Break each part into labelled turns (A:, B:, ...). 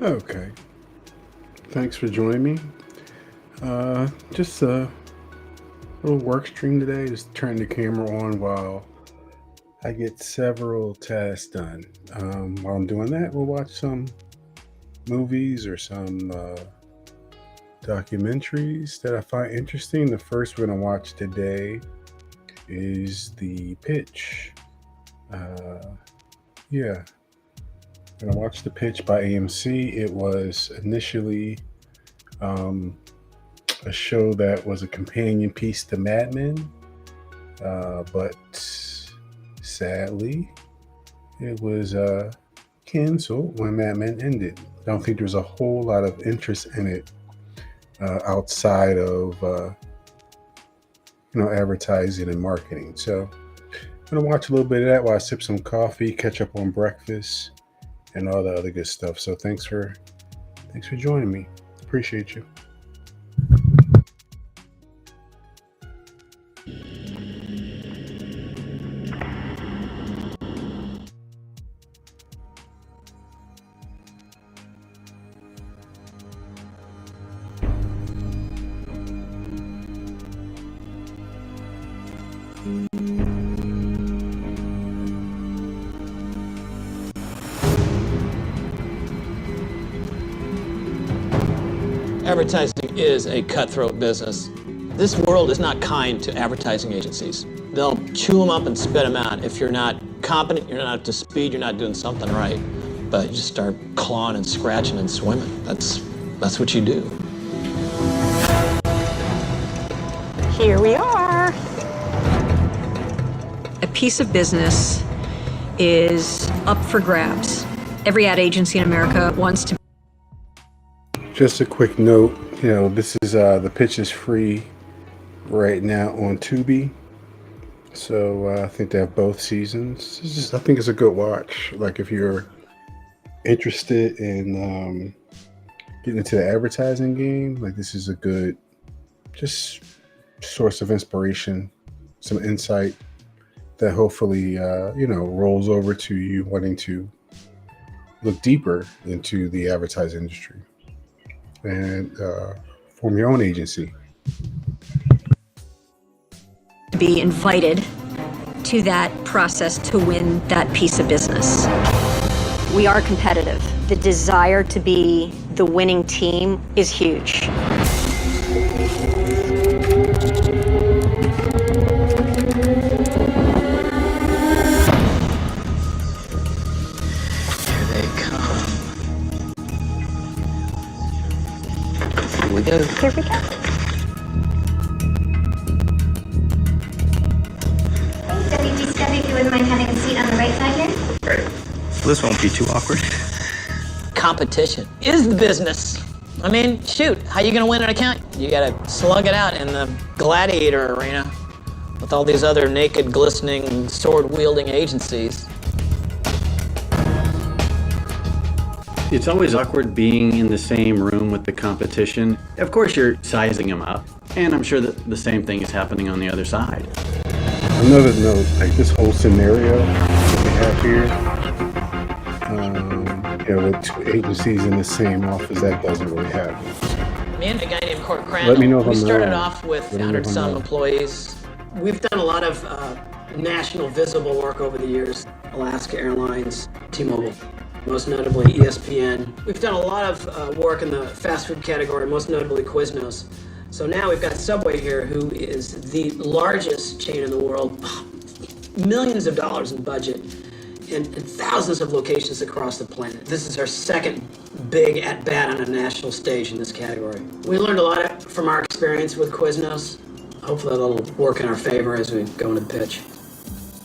A: Okay. Thanks for joining me. Just a little work stream today. Just turn the camera on while I get several tasks done. While I'm doing that, we'll watch some movies or some documentaries that I find interesting. The first we're going to watch today is The Pitch. Yeah, I'm going to watch The Pitch by AMC. It was initially a show that was a companion piece to Mad Men, but sadly, it was canceled when Mad Men ended. I don't think there's a whole lot of interest in it outside of advertising and marketing. So I'm gonna watch a little bit of that while I sip some coffee, catch up on breakfast, and all the other good stuff. So thanks for joining me. Appreciate you.
B: Advertising is a cutthroat business. This world is not kind to advertising agencies. They'll chew them up and spit them out. If you're not competent, you're not up to speed, you're not doing something right. But you just start clawing and scratching and swimming. That's what you do.
C: Here we are. A piece of business is up for grabs. Every ad agency in America wants to.
A: Just a quick note, this is The Pitch is free right now on Tubi. So I think they have both seasons. I think it's a good watch. Like if you're interested in getting into the advertising game, like this is a good just source of inspiration, some insight that hopefully rolls over to you wanting to look deeper into the advertising industry and form your own agency.
C: Be invited to that process to win that piece of business. We are competitive. The desire to be the winning team is huge.
B: Here we go.
C: Here we go.
D: Debbie, if you wouldn't mind having a seat on the right side here.
E: Right. This won't be too awkward.
B: Competition is the business. I mean, shoot, how you gonna win an account? You gotta slug it out in the gladiator arena with all these other naked, glistening, sword-wielding agencies.
F: It's always awkward being in the same room with the competition. Of course, you're sizing them up, and I'm sure that the same thing is happening on the other side.
A: Another note, like this whole scenario that we have here, with two agencies in the same office, that doesn't really happen.
B: Me and a guy named Court Crandall,
A: Let me know if
B: we
A: I'm
B: started
A: wrong.
B: off with
A: Let me know if I'm
B: 100-some
A: wrong.
B: employees. We've done a lot of national visible work over the years. Alaska Airlines, T-Mobile, most notably ESPN. We've done a lot of work in the fast food category, most notably Quiznos. So now we've got Subway here, who is the largest chain in the world, millions of dollars in budget, and thousands of locations across the planet. This is our second big at-bat on a national stage in this category. We learned a lot from our experience with Quiznos. Hopefully that'll work in our favor as we go into the pitch.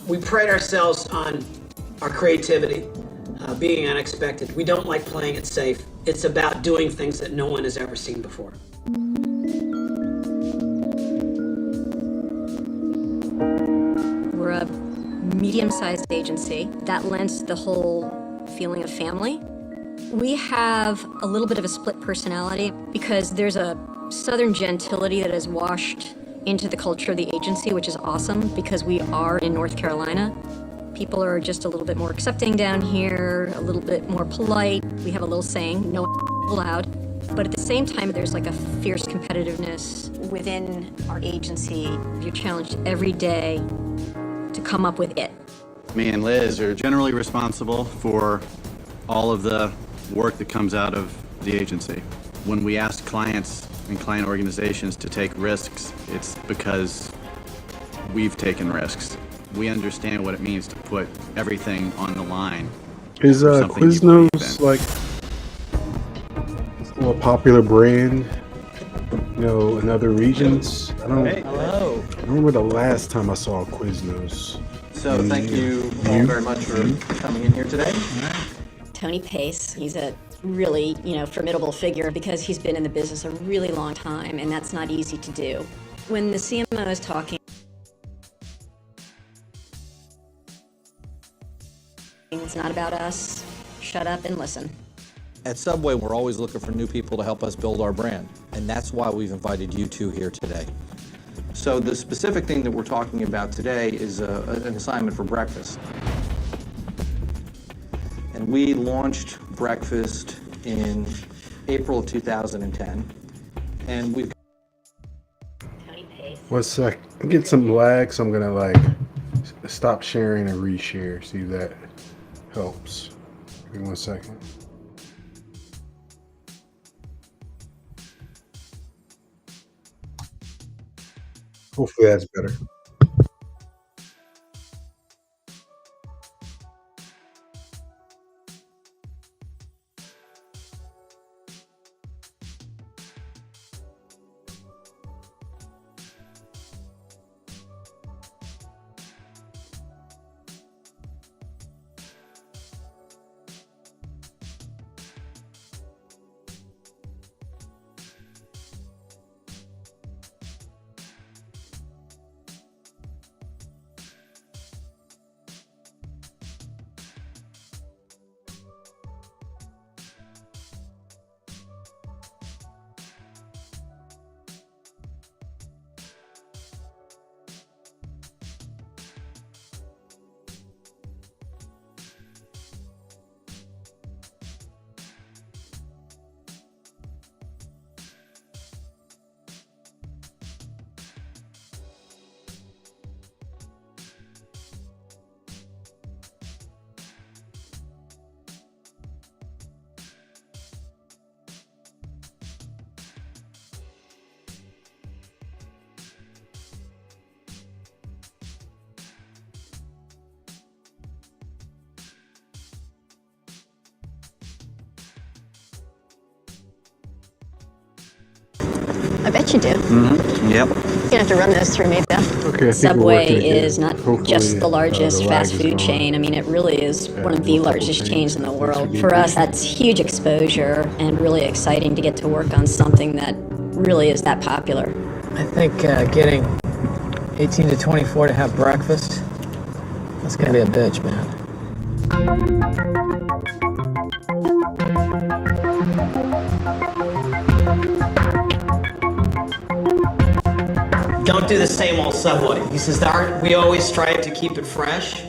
B: We pride ourselves on our creativity, being unexpected. We don't like playing it safe. It's about doing things that no one has ever seen before.
C: We're a medium-sized agency that lends the whole feeling of family. We have a little bit of a split personality because there's a southern gentility that has washed into the culture of the agency, which is awesome because we are in North Carolina. People are just a little bit more accepting down here, a little bit more polite. We have a little saying, no allowed. But at the same time, there's like a fierce competitiveness within our agency. You're challenged every day to come up with it.
F: Me and Liz are generally responsible for all of the work that comes out of the agency. When we ask clients and client organizations to take risks, it's because we've taken risks. We understand what it means to put everything on the line.
A: Is
F: for something you believe
A: Quiznos
F: in.
A: like a popular brand, in other regions? I don't remember the last time I saw Quiznos.
G: So thank you all very much for coming in here today.
C: Tony Pace, he's a really, formidable figure because he's been in the business a really long time, and that's not easy to do. When the CMO is talking, it's not about us. Shut up and listen.
G: At Subway, we're always looking for new people to help us build our brand, and that's why we've invited you two here today. So the specific thing that we're talking about today is an assignment for breakfast. And we launched breakfast in April of 2010, and we've...
A: One sec. I'm getting some lag, so I'm gonna stop sharing and reshare. See if that helps. Give me 1 second. Hopefully that's better.
C: I bet you do.
E: Mm-hmm. Yep.
C: You're gonna have to run this through me, though.
A: Okay, I think we're
C: Subway
A: working again.
C: is not
A: Hopefully,
C: just the largest
A: the lag
C: fast
A: is
C: food
A: gone.
C: chain. I mean, it really is one of the
A: we'll couple
C: largest
A: things.
C: chains in the
A: Thanks for
C: world.
A: being
C: For us,
A: patient.
C: that's huge exposure and really exciting to get to work on something that really is that popular.
B: I think getting 18 to 24 to have breakfast, that's gonna be a bitch, man. Don't do the same old Subway. He says, we always strive to keep it fresh.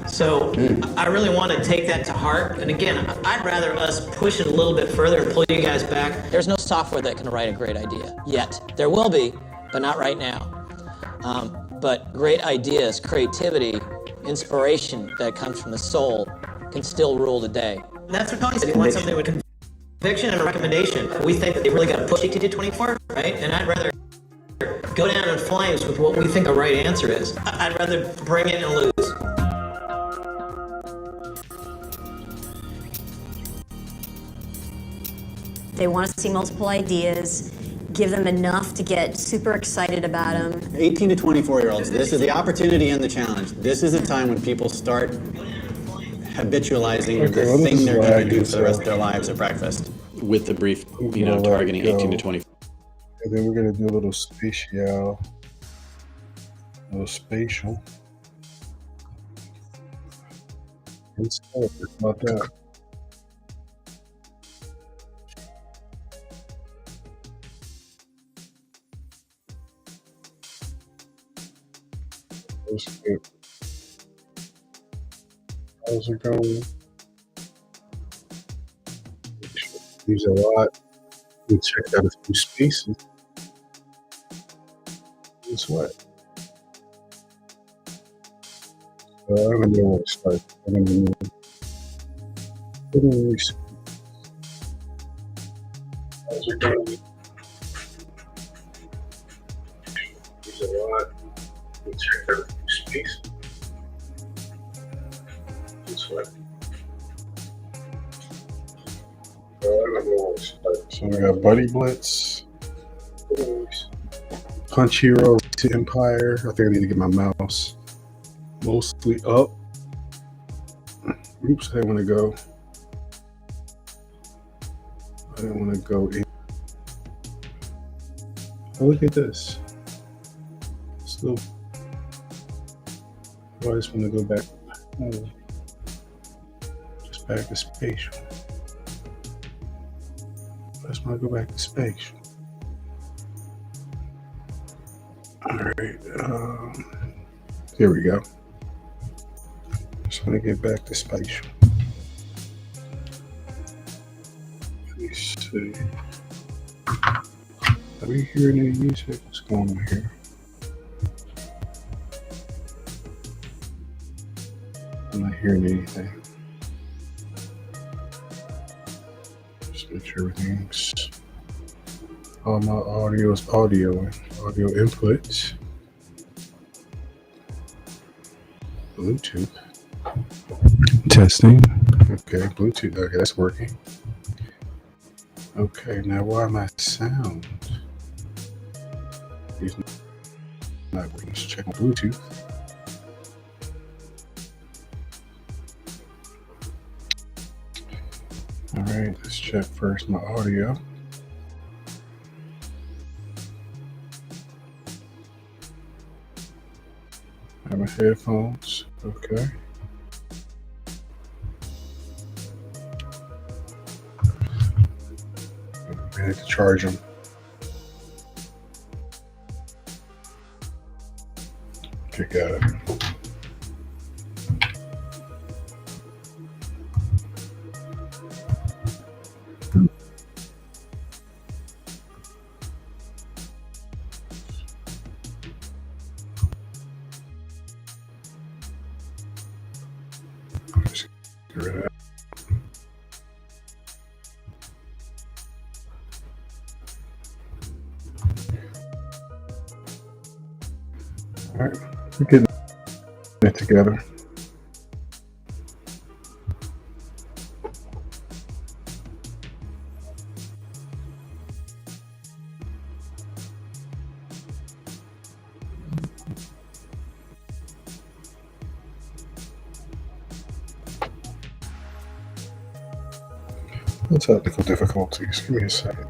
B: So I really want to take that to heart. And again, I'd rather us push it a little bit further and pull you guys back. There's no software that can write a great idea yet. There will be, but not right now. But great ideas, creativity, inspiration that comes from the soul can still rule the day. That's what Tony said. He wants something with conviction and a recommendation. We think that they really got to push 18 to 24, right? And I'd rather go down in flames with what we think the right answer is. I'd rather bring it and lose.
C: They want to see multiple ideas, give them enough to get super excited about them.
F: 18 to 24-year-olds, this is the opportunity and the challenge. This is the time when people start habitualizing
A: Okay,
F: the
A: well, this
F: thing
A: is
F: they're going to
A: lagging,
F: do for the rest
A: so-
F: of their lives at breakfast. With the brief,
A: gonna let
F: targeting
A: it
F: 18 to
A: go.
F: 24.
A: And then we're gonna do a little spatial. Let's talk about that. Let's get- How's it going? use a lot. We checked out a few spaces. Guess what? I don't know where to start. I don't even know. What do we see? How's it going? Use a lot. We checked out a few spaces. Guess what? I don't know where to start. So we got Buddy Blitz. What do we see? Punch Hero to Empire. I think I need to get my mouse mostly up. Oops, I want to go. I don't want to go in. Oh, look at this. Still, I just want to go back. Oh, just back to spatial. I just want to go back to spatial. All right. Here we go. Just want to get back to spatial. Let me see. Are we hearing any music? What's going on here? I'm not hearing anything. Just make sure everything's. All my audio is audio input. Bluetooth. Testing. Okay, Bluetooth. Okay, that's working. Okay, now why my sound is not working? Let's check my Bluetooth. All right, let's check first my audio. I have my headphones. Okay. I had to charge them. Okay, got it. Just get rid of that. All right, we're getting it together. No technical difficulties. Give me a second.